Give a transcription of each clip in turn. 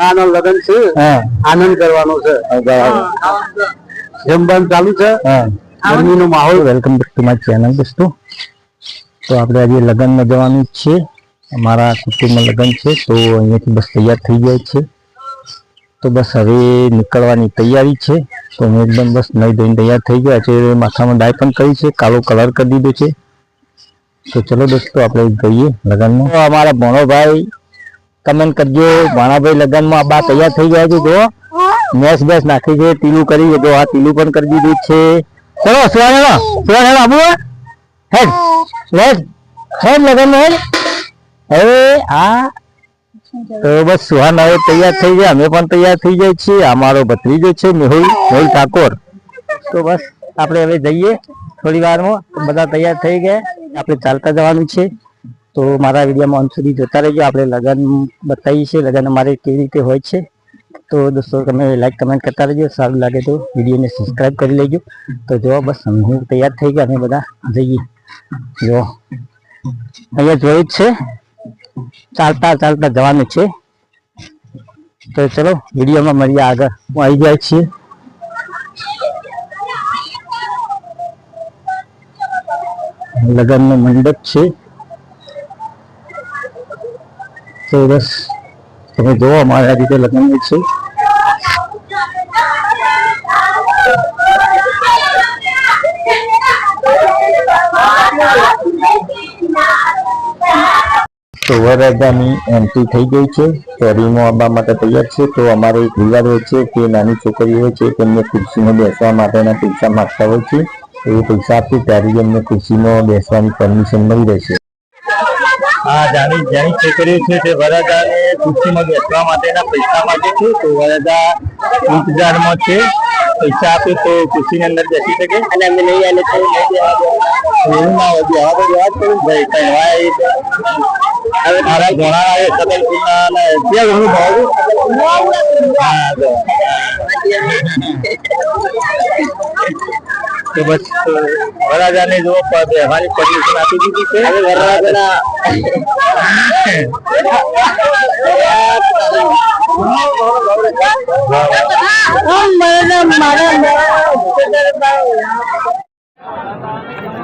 આનો લગન છે, આનંદ કરવાનો છે, જમવાનું ચાલુ છે, ગરમીનો માહોલ. Welcome back to my channel દોસ્તો. તો આપણે આજે લગ્નમાં જવાનું છે, અમારા કુટુંબમાં લગ્ન છે, તો અહીંયાથી બસ તૈયાર થઈ જાય છે. તો બસ હવે નીકળવાની તૈયારી છે. તો હું એકદમ બસ નહીં ધોઈને તૈયાર થઈ ગયા છે. માથામાં ડાય પણ કરી છે, કાલો કલર કરી દીધો છે. તો ચલો દોસ્તો આપણે જઈએ લગ્નમાં. તો અમારા ભણોભાઈ કમેન્ટ કરજો, ભાણાભાઈ લગ્નમાં બા તૈયાર થઈ ગયા છે. જો મેસ બેસ નાખી છે, તીલું કરી જો આ તીલું પણ કરી દીધું છે. ચલો સુવાને આબુ હેડ હેડ હેડ લગ્નમાં હેડ. હવે આ તો બસ સુહાન હવે તૈયાર થઈ ગયા, અમે પણ તૈયાર થઈ જાય છીએ. અમારો ભત્રીજો છે મેહુલ ઠાકોર. તો બસ આપણે હવે જઈએ થોડી વારમાં. બધા તૈયાર થઈ ગયા, આપણે ચાલતા જવાનું છે. તો મારા વિડીયોમાં અંત સુધી જોતા રહેજો. આપણે લગ્ન બતાવીએ છીએ, લગ્ન અમારે કેવી રીતે હોય છે. તો દોસ્તો તમે લાઈક કમેન્ટ કરતા રહેજો, સારું લાગે તો વિડીયોને સબસ્ક્રાઈબ કરી લેજો. તો જો બસ હું તૈયાર થઈ ગયા, અમે બધા જઈએ. જો અહીંયા જોયું જ છે, ચાલતા ચાલતા જવાનું છે. તો ચલો વિડીયોમાં મળીએ આગળ. હું આવી જાય છીએ. લગ્નનો મંડપ છે. તો બસ તમે જોવો અમારા રીતે લગ્ન છે. તો વરરાજાની એન્ટ્રી થઈ ગઈ છે. તો હરીમો આવવા માટે તૈયાર છે. તો અમારે એક રિવાજ હોય છે કે નાની છોકરીઓ હોય છે તેમને ખુરશીમાં બેસવા માટેના પૈસા માગતા હોય છે. એ પૈસા આપશે ત્યારે જ એમને ખુરશીમાં બેસવાની પરમિશન મળી રહેશે. હા, જાણી છોકરીઓ છે તે વરરાજાને ખુરશીમાં બેસવા માટેના પૈસા માંગે છે. તો વરરાજા ઇંતજારમાં છે, પૈસા આપે તો ખુરશીની અંદર બેસી શકે. અને અમે નહીં આલે તો એવું ના હોય, બેવા તો બેવા જ કરું ભાઈ. હવે મારા ઘણા આવે સદલપુરના અને ત્યાં ઘણું ભાવ. તો બસ વરરાજાને જો બેસવાની પરમિશન આપી દીધી છે. હવે વરરાજાના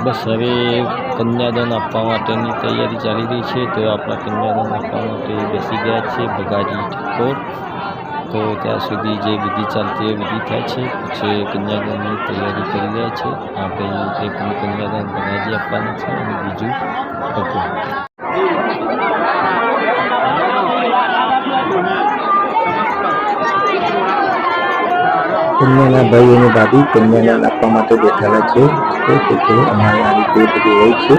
બસ હવે કન્યાદાન આપવા માટેની તૈયારી ચાલી રહી છે. તો આપણા કન્યાદાન આપવા માટે બેસી ગયા છે ભગાજી ઠાકોર. તો ત્યાં સુધી જે વિધિ ચાલતી એ વિધિ થાય છે, પછી કન્યાદાનની તૈયારી કરી રહ્યા છે. આપણે એક કન્યાદાન ભગાજી આપવાનું છે અને બીજું પપ્પુ. કન્યાના ભાઈ અને દાદી કન્યાદાન આપવા માટે બેઠેલા છે. તો અમારે આ રીતે બધું હોય છે.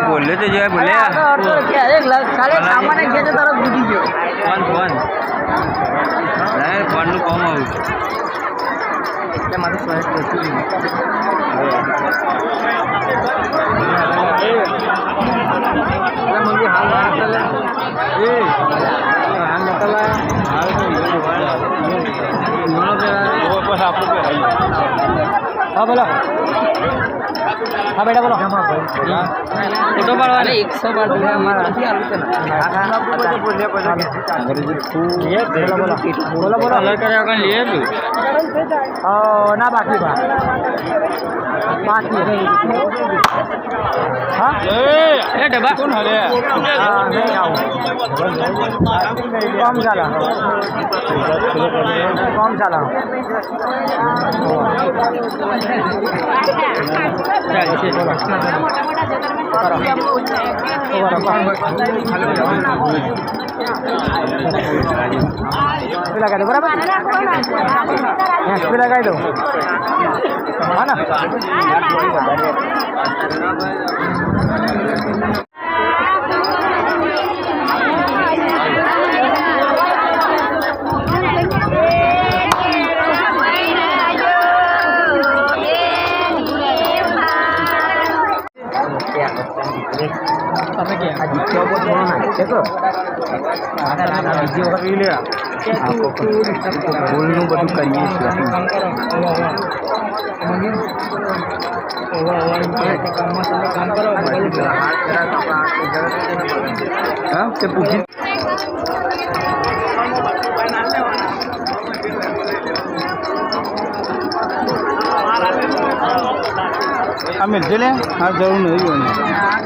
बोले तो जो है बोले साले सामान के तरफ बुझी गयो फोन नहीं फोन नु कम आउ એટલે મારું સ્વાદ કરતું નહીં. એટલે મને હાલ ચાલે એ હાલ નકલા હાલ તો બસ આપણું કે હા બોલો. हाँ बेटा बोलो. फोटो पाड़वाने 100 बार बोला हमारा નથી આલું છે બોલો બોલો અલગ કરે આગળ લે તું ના બાકી હા એ ડબ્બા કોણ હલે હા નહીં આવું કામ ચાલા કામ ચાલા લગાવી દો બરાબર લગાવી દો હા ને અમે જલે હા જરૂર નહીં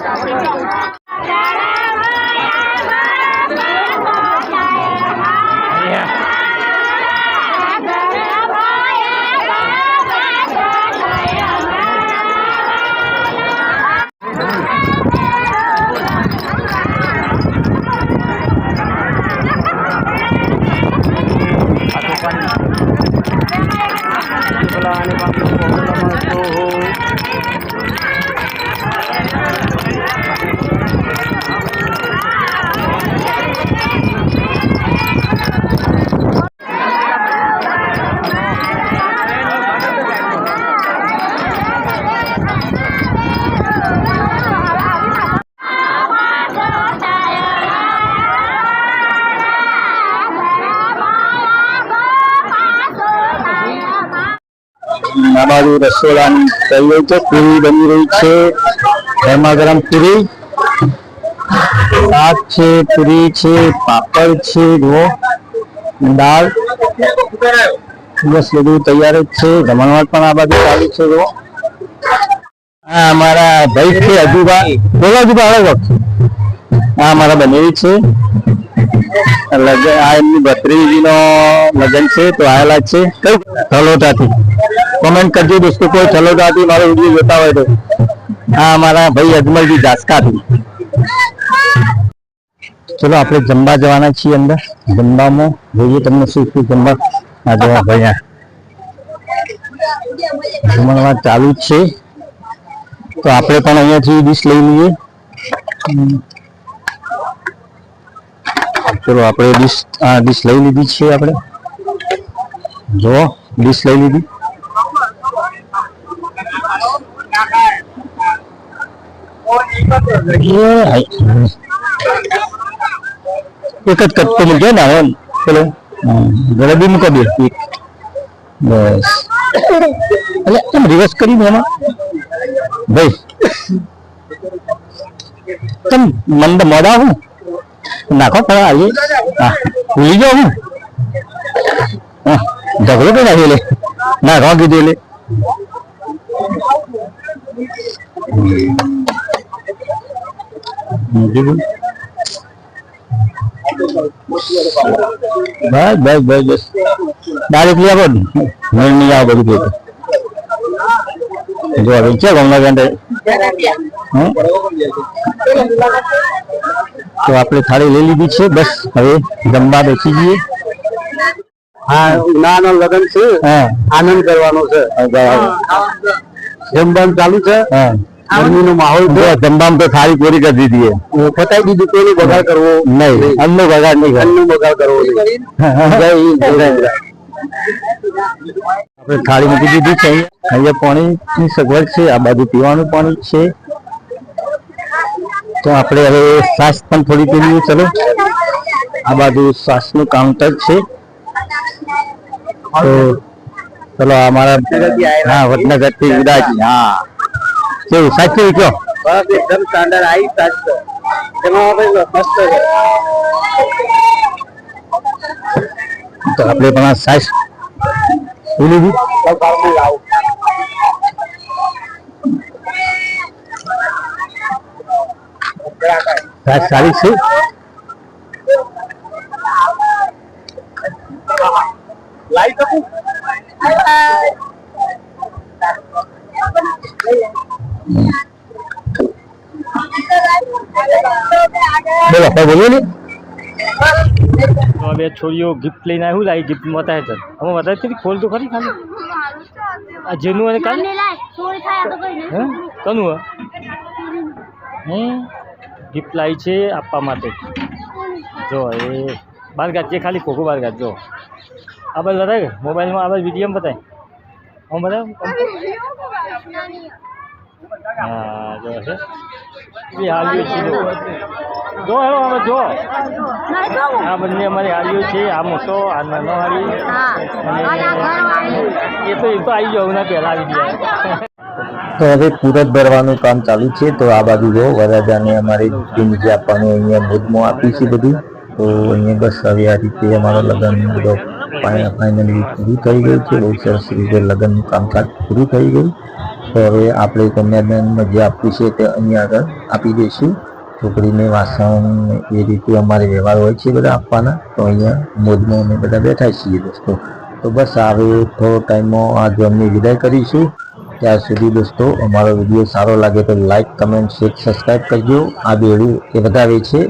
આ બાજુ રસોડાની તૈયારી છે પૂરી બની રહી છે ગરમા ગરમ પૂરી શાક છે પૂરી છે પાપડ છે જુઓ દાળ બસ બધું તૈયાર જ છે જમણવાર પણ આ બાજુ ચાલુ છે જુઓ આ અમારા ભાઈ છે અજુબા બોલો અજુબા હવે આ અમારા બનેવી છે લગન આ એમની ભત્રીજીનો લગન છે તો આવેલા છે કઈ થલોટાથી કોમેન્ટ કરજો દોસ્તો કોઈ થલોટાથી મારો વિડીયો જોતા હોય તો આ અમારા ભાઈ અજમલજી જાસકાથી ચલો આપણે જમવા જવાના છીએ અંદર જમવામાં જોઈએ તમને શું શું જમવા આ જવા ભાઈ જમણવાર ચાલુ જ છે તો આપણે પણ અહીંયાથી ડીશ લઈ લઈએ ચલો આપણે ડીશ લઈ લીધી છે આપણે જો ડીશ લઈ લીધી એક જ કટકો મૂકે ને હવે ચલો ગળબી મૂકો બે બસ એટલે એમ રિવર્સ કરી દે એમાં ભાઈ તમ મંદ મોડા હું નાખો ખરા આવી હા ભૂલી જાઓ હું હા ઝઘડો કઈ નાખી લે ના રો કીધું લે બસ બસ બસ બસ ડાયરેક્ટલી આવો નહીં આવો બધું જો હવે છે ગમલા તો આપણે થાળી લઈ લીધી છે બસ હવે જમવા બેસી જઈએ હા ઉનાળાનો લગન છે આનંદ કરવાનો છે જમવાનું ચાલુ છે ગરમીનો માહોલ છે જમવામાં તો થાળી પૂરી કરી દીધી પતાવી દીધું કોઈનો બગાડ કરવો નહીં અન્નનો બગાડ નહીં અન્નનો બગાડ કરવો નહીં આપણે થાળી મૂકી દીધી છે અહીંયા પાણીની સગવડ છે આ બાજુ પીવાનું પાણી છે તો આપણે હવે શ્વાસ પણ થોડી પી લઈએ ચલો આ બાજુ શ્વાસનું કાઉન્ટર છે તો ચલો અમારા હા વડનગર થી વિદાજી હા કેવું સાચું કયો બસ એકદમ સ્ટાન્ડર્ડ આવી સાચું એમાં મસ્ત તો આપણે પણ આ સાઈઝ પી લીધી સારી છે લાઈ શકું બોલો આપણે બોલીએ ને. તો બે છોરીઓ ગિફ્ટ લઈને આવ્યું લાવી ગિફ્ટ બતાવે છે અમે બતાવી હતી ખોલ તો ખરી ખાલી આ જેનું અને કાલે હે કનું હે ગિફ્ટ લાવી છે આપવા માટે જો એ બાર ગાજ છે ખાલી ખોખું બાર ગાજ જો આ બધું બતાવે મોબાઈલમાં આ બધું વિડીયોમાં બતાવે હું બતાવ હા જો છે એ હાલ્યું છે જો હેલો અમે જો આ બંને અમારી હાલ્યું છે આ મોટો આ નાનો હારી અને એ તો આવી ગયો ના પહેલા આવી ગયા તો હવે પૂરત ભરવાનું કામ ચાલુ છે. તો આ બાજુ જો વરરાજાને અમારે જે આપવાનું અહીંયા ભોજમાં આપી છે બધું. તો અહીંયા બસ હવે આ રીતે અમારો લગ્ન બધો ફાઇનલી પૂરું થઈ ગયું છે. બહુ સરસ રીતે લગ્નનું કામકાજ પૂરું થઈ ગયું. તો હવે આપણે કન્યાદાનમાં જે આપ્યું છે તે અહીંયા આગળ આપી દઈશું. છોકરીને વાસણ એ રીતે અમારે વ્યવહાર હોય છે બધા આપવાના. તો અહીંયા મોજમાં અમે બધા બેઠા છીએ દોસ્તો. તો બસ હવે થોડો ટાઈમમાં આ જોબની વિદાય કરીશું. ત્યાર સુધી દોસ્તો અમારો વિડીયો સારો લાગે તો લાઈક કમેન્ટ શેર સબસ્ક્રાઈબ કરજો. આ બેડું એ વધારે છે.